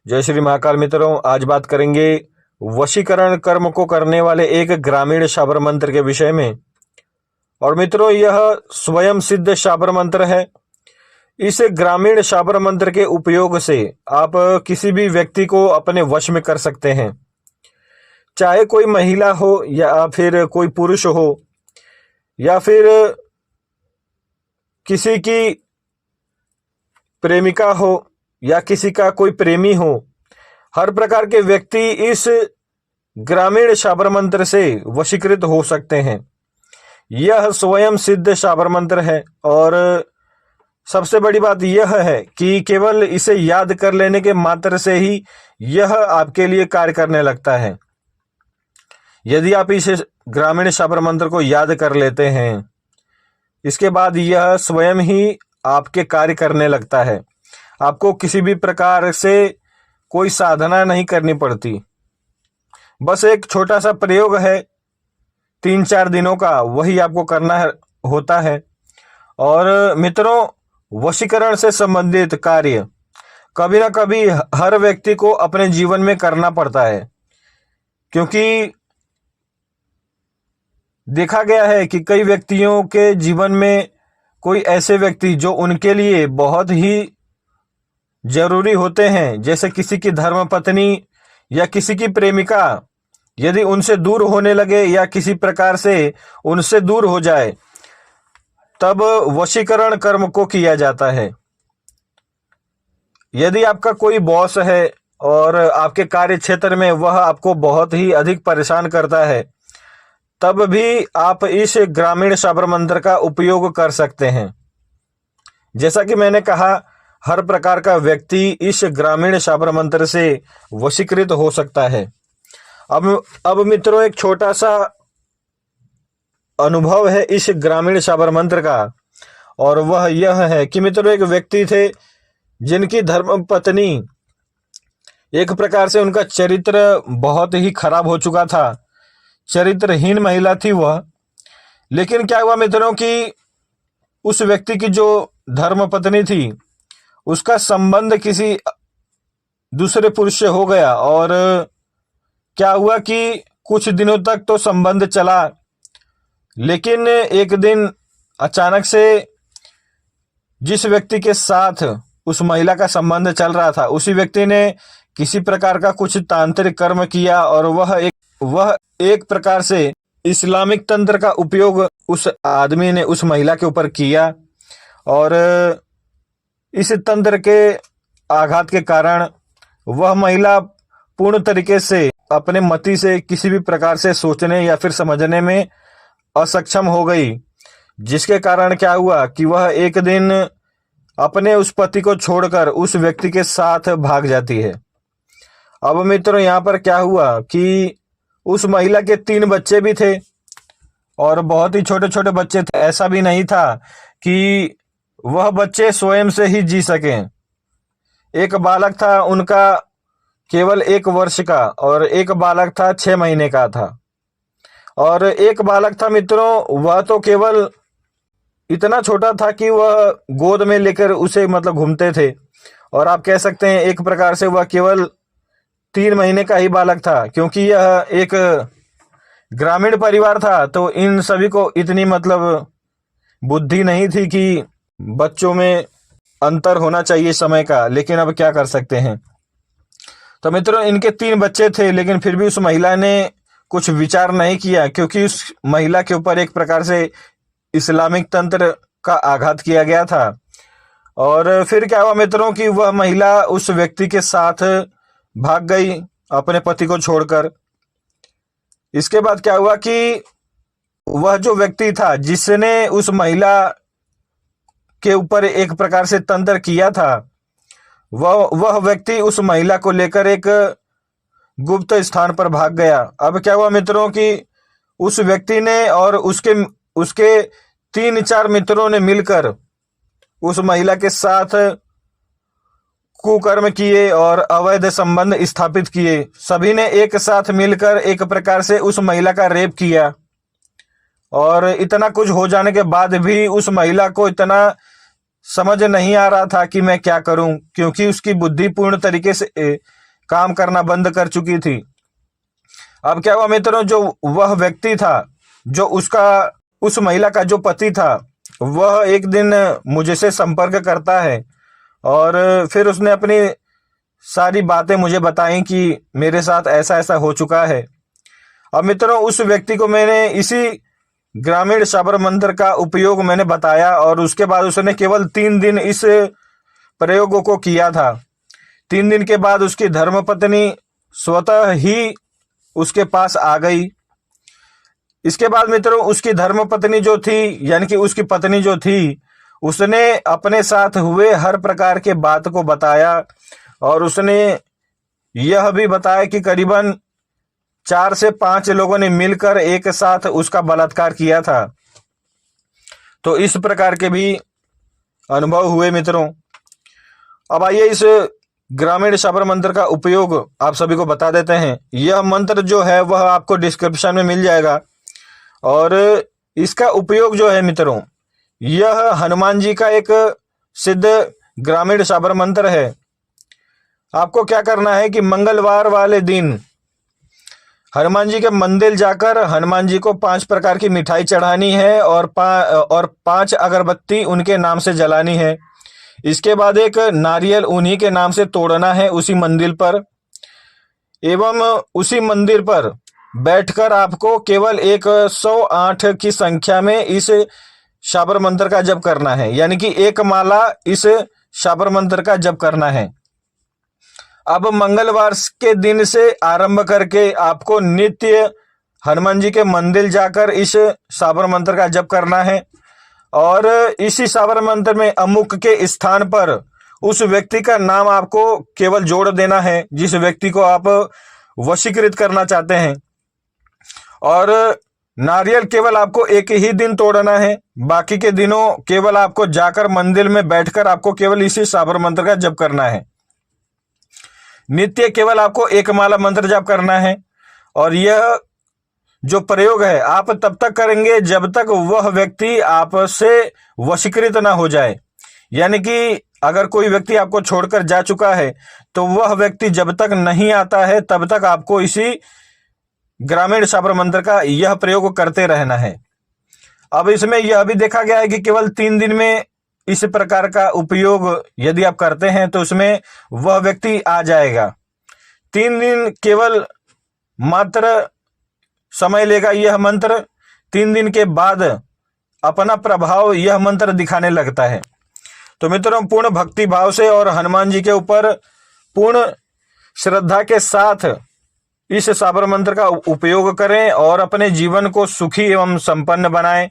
जय श्री महाकाल। मित्रों, आज बात करेंगे वशीकरण कर्म को करने वाले एक ग्रामीण शाबर मंत्र के विषय में। और मित्रों, यह स्वयं सिद्ध शाबर मंत्र है। इस ग्रामीण शाबर मंत्र के उपयोग से आप किसी भी व्यक्ति को अपने वश में कर सकते हैं, चाहे कोई महिला हो या फिर कोई पुरुष हो या फिर किसी की प्रेमिका हो या किसी का कोई प्रेमी हो। हर प्रकार के व्यक्ति इस ग्रामीण शाबर मंत्र से वशीकृत हो सकते हैं। यह स्वयं सिद्ध शाबर मंत्र है और सबसे बड़ी बात यह है कि केवल इसे याद कर लेने के मात्र से ही यह आपके लिए कार्य करने लगता है। यदि आप इस ग्रामीण शाबर मंत्र को याद कर लेते हैं, इसके बाद यह स्वयं ही आपके कार्य करने लगता है। आपको किसी भी प्रकार से कोई साधना नहीं करनी पड़ती। बस एक छोटा सा प्रयोग है 3-4 दिनों का, वही आपको करना होता है। और मित्रों, वशीकरण से संबंधित कार्य कभी ना कभी हर व्यक्ति को अपने जीवन में करना पड़ता है, क्योंकि देखा गया है कि कई व्यक्तियों के जीवन में कोई ऐसे व्यक्ति जो उनके लिए बहुत ही जरूरी होते हैं, जैसे किसी की धर्मपत्नी या किसी की प्रेमिका, यदि उनसे दूर होने लगे या किसी प्रकार से उनसे दूर हो जाए, तब वशीकरण कर्म को किया जाता है। यदि आपका कोई बॉस है और आपके कार्य क्षेत्र में वह आपको बहुत ही अधिक परेशान करता है, तब भी आप इस ग्रामीण शाबर मंत्र का उपयोग कर सकते हैं। जैसा कि मैंने कहा, हर प्रकार का व्यक्ति इस ग्रामीण शाबर मंत्र से वशीकृत हो सकता है। अब मित्रों, एक छोटा सा अनुभव है इस ग्रामीण शाबर मंत्र का, और वह यह है कि मित्रों, एक व्यक्ति थे जिनकी धर्मपत्नी, एक प्रकार से उनका चरित्र बहुत ही खराब हो चुका था, चरित्रहीन महिला थी वह। लेकिन क्या हुआ मित्रों कि उस व्यक्ति की जो धर्मपत्नी थी, उसका संबंध किसी दूसरे पुरुष से हो गया। और क्या हुआ कि कुछ दिनों तक तो संबंध चला, लेकिन एक दिन अचानक से जिस व्यक्ति के साथ उस महिला का संबंध चल रहा था, उसी व्यक्ति ने किसी प्रकार का कुछ तांत्रिक कर्म किया और वह एक प्रकार से इस्लामिक तंत्र का उपयोग उस आदमी ने उस महिला के ऊपर किया। और इस तंत्र के आघात के कारण वह महिला पूर्ण तरीके से अपने मति से किसी भी प्रकार से सोचने या फिर समझने में असक्षम हो गई, जिसके कारण क्या हुआ कि वह एक दिन अपने उस पति को छोड़कर उस व्यक्ति के साथ भाग जाती है। अब मित्रों, यहाँ पर क्या हुआ कि उस महिला के 3 बच्चे भी थे और बहुत ही छोटे छोटे बच्चे थे। ऐसा भी नहीं था कि वह बच्चे स्वयं से ही जी सकें। एक बालक था उनका केवल 1 वर्ष का, और एक बालक था 6 महीने का था। और एक बालक था मित्रों, वह तो केवल इतना छोटा था कि वह गोद में लेकर उसे घूमते थे। और आप कह सकते हैं एक प्रकार से वह केवल 3 महीने का ही बालक था, क्योंकि यह एक ग्रामीण परिवार था। तो इन सभी को इतनी बुद्धि नहीं थी कि बच्चों में अंतर होना चाहिए समय का। लेकिन अब क्या कर सकते हैं। तो मित्रों, इनके 3 बच्चे थे, लेकिन फिर भी उस महिला ने कुछ विचार नहीं किया, क्योंकि उस महिला के ऊपर एक प्रकार से इस्लामिक तंत्र का आघात किया गया था। और फिर क्या हुआ मित्रों कि वह महिला उस व्यक्ति के साथ भाग गई अपने पति को छोड़कर। इसके बाद क्या हुआ कि वह जो व्यक्ति था जिसने उस महिला के ऊपर एक प्रकार से तंत्र किया था, वह व्यक्ति उस महिला को लेकर एक गुप्त स्थान पर भाग गया। अब क्या हुआ मित्रों कि उस व्यक्ति ने और उसके 3-4 मित्रों ने मिलकर उस महिला के साथ कुकर्म किए और अवैध संबंध स्थापित किए। सभी ने एक साथ मिलकर एक प्रकार से उस महिला का रेप किया। और इतना कुछ हो जाने के बाद भी उस महिला को इतना समझ नहीं आ रहा था कि मैं क्या करूं, क्योंकि उसकी बुद्धि पूर्ण तरीके से काम करना बंद कर चुकी थी। अब क्या हुआ मित्रों, जो वह व्यक्ति था, जो उस महिला का जो पति था, वह एक दिन मुझसे संपर्क करता है और फिर उसने अपनी सारी बातें मुझे बताई कि मेरे साथ ऐसा ऐसा हो चुका है। अब मित्रों, उस व्यक्ति को मैंने इसी ग्रामीण शाबर मंत्र का उपयोग मैंने बताया और उसके बाद उसने केवल 3 दिन इस प्रयोग को किया था। 3 दिन के बाद उसकी धर्मपत्नी स्वतः ही उसके पास आ गई। इसके बाद मित्रों, उसकी धर्मपत्नी जो थी, यानी कि उसकी पत्नी जो थी, उसने अपने साथ हुए हर प्रकार के बात को बताया और उसने यह भी बताया कि करीबन 4 से 5 लोगों ने मिलकर एक साथ उसका बलात्कार किया था। तो इस प्रकार के भी अनुभव हुए मित्रों। अब आइए इस ग्रामीण शाबर मंत्र का उपयोग आप सभी को बता देते हैं। यह मंत्र जो है वह आपको डिस्क्रिप्शन में मिल जाएगा और इसका उपयोग जो है मित्रों, यह हनुमान जी का एक सिद्ध ग्रामीण शाबर मंत्र है। आपको क्या करना है कि मंगलवार वाले दिन हनुमान जी के मंदिर जाकर हनुमान जी को 5 प्रकार की मिठाई चढ़ानी है और 5 अगरबत्ती उनके नाम से जलानी है। इसके बाद एक नारियल उन्हीं के नाम से तोड़ना है उसी मंदिर पर, एवं उसी मंदिर पर बैठकर आपको केवल 108 की संख्या में इस शाबर मंत्र का जप करना है, यानी कि 1 माला इस शाबर मंत्र का जप करना है। अब मंगलवार के दिन से आरंभ करके आपको नित्य हनुमान जी के मंदिर जाकर इस शाबर मंत्र का जप करना है और इसी शाबर मंत्र में अमुक के स्थान पर उस व्यक्ति का नाम आपको केवल जोड़ देना है जिस व्यक्ति को आप वशीकृत करना चाहते हैं। और नारियल केवल आपको एक ही दिन तोड़ना है, बाकी के दिनों केवल आपको जाकर मंदिर में बैठकर आपको केवल इसी शाबर मंत्र का जप करना है। नित्य केवल आपको 1 माला मंत्र जाप करना है और यह जो प्रयोग है आप तब तक करेंगे जब तक वह व्यक्ति आपसे वशीकृत ना हो जाए। यानी कि अगर कोई व्यक्ति आपको छोड़कर जा चुका है तो वह व्यक्ति जब तक नहीं आता है तब तक आपको इसी ग्रामीण शाबर मंत्र का यह प्रयोग करते रहना है। अब इसमें यह भी देखा गया है कि केवल 3 दिन में इस प्रकार का उपयोग यदि आप करते हैं तो उसमें वह व्यक्ति आ जाएगा। 3 दिन केवल मात्र समय लेगा यह मंत्र। 3 दिन के बाद अपना प्रभाव यह मंत्र दिखाने लगता है। तो मित्रों, पूर्ण भक्ति भाव से और हनुमान जी के ऊपर पूर्ण श्रद्धा के साथ इस शाबर मंत्र का उपयोग करें और अपने जीवन को सुखी एवं संपन्न बनाएं।